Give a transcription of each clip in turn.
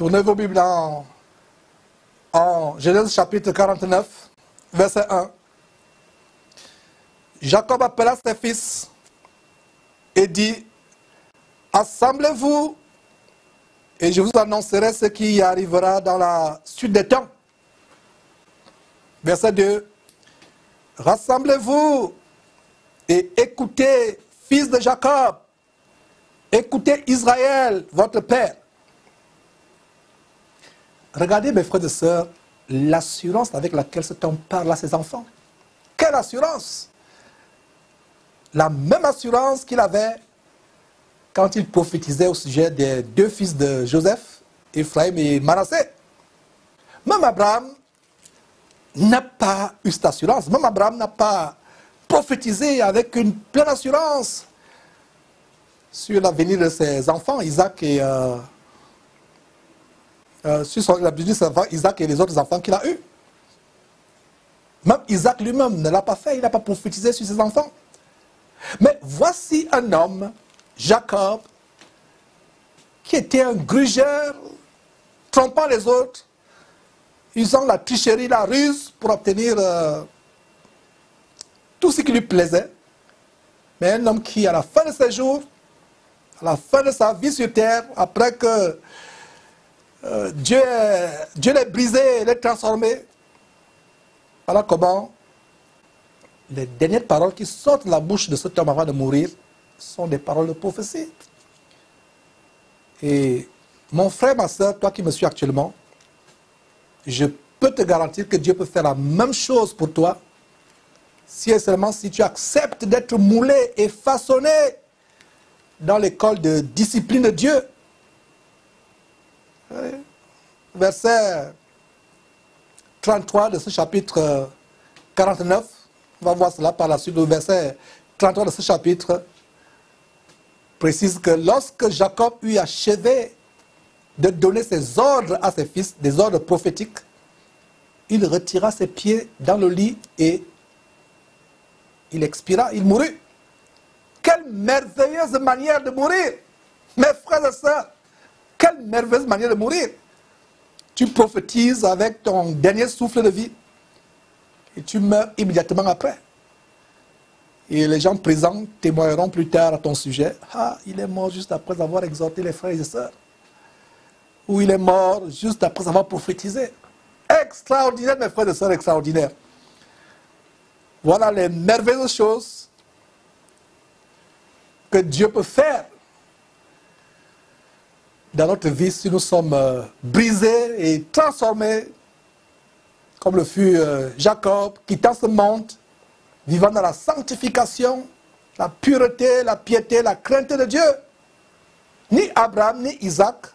Tournez vos Bibles en Genèse chapitre 49, verset 1. Jacob appela ses fils et dit, assemblez-vous et je vous annoncerai ce qui arrivera dans la suite des temps. Verset 2. Rassemblez-vous et écoutez, fils de Jacob, écoutez Israël, votre père. Regardez, mes frères et sœurs, l'assurance avec laquelle cet homme parle à ses enfants. Quelle assurance! La même assurance qu'il avait quand il prophétisait au sujet des deux fils de Joseph, Ephraim et Manassé. Même Abraham n'a pas eu cette assurance. Même Abraham n'a pas prophétisé avec une pleine assurance sur l'avenir de ses enfants, Isaac et sur l'avenir de ses enfants, Isaac et les autres enfants qu'il a eus. Même Isaac lui-même ne l'a pas fait, il n'a pas prophétisé sur ses enfants. Mais voici un homme, Jacob, qui était un grugeur, trompant les autres, usant la tricherie, la ruse pour obtenir tout ce qui lui plaisait. Mais un homme qui, à la fin de ses jours, à la fin de sa vie sur terre, après que Dieu l'ait brisé, l'ait transformé, voilà comment les dernières paroles qui sortent de la bouche de cet homme avant de mourir sont des paroles de prophétie. Et mon frère, ma soeur, toi qui me suis actuellement, je peux te garantir que Dieu peut faire la même chose pour toi si et seulement si tu acceptes d'être moulé et façonné dans l'école de discipline de Dieu. Verset 33 de ce chapitre 49, on va voir cela par la suite. Le verset 33 de ce chapitre précise que lorsque Jacob eut achevé de donner ses ordres à ses fils, des ordres prophétiques, il retira ses pieds dans le lit et il expira, il mourut. Quelle merveilleuse manière de mourir! Mes frères et sœurs, quelle merveilleuse manière de mourir! Tu prophétises avec ton dernier souffle de vie et tu meurs immédiatement après. Et les gens présents témoigneront plus tard à ton sujet. Ah, il est mort juste après avoir exhorté les frères et sœurs. Ou il est mort juste après avoir prophétisé. Extraordinaire, mes frères et sœurs, extraordinaire. Voilà les merveilleuses choses que Dieu peut faire dans notre vie si nous sommes brisés et transformés, comme le fut Jacob, quittant ce monde, vivant dans la sanctification, la pureté, la piété, la crainte de Dieu. Ni Abraham, ni Isaac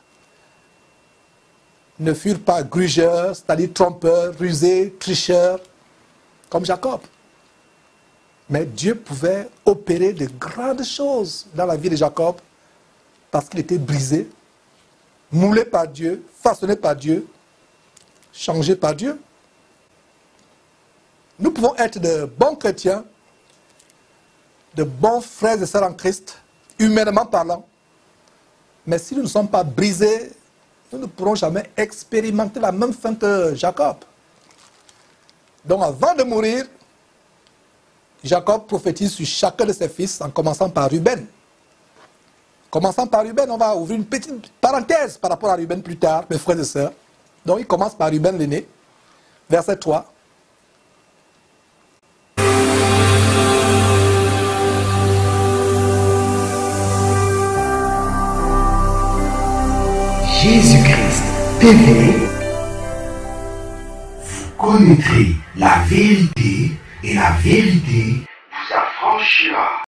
ne furent pas grugeurs, c'est-à-dire trompeurs, rusés, tricheurs, comme Jacob. Mais Dieu pouvait opérer de grandes choses dans la vie de Jacob parce qu'il était brisé, moulé par Dieu, façonné par Dieu, changé par Dieu. Nous pouvons être de bons chrétiens, de bons frères et sœurs en Christ, humainement parlant, mais si nous ne sommes pas brisés, nous ne pourrons jamais expérimenter la même fin que Jacob. Donc avant de mourir, Jacob prophétise sur chacun de ses fils en commençant par Ruben. Commençant par Ruben, on va ouvrir une petite parenthèse par rapport à Ruben plus tard, mes frères et sœurs. Donc il commence par Ruben l'aîné, verset 3. Jésus-Christ TV, vous connaîtrez la vérité et la vérité vous affranchira.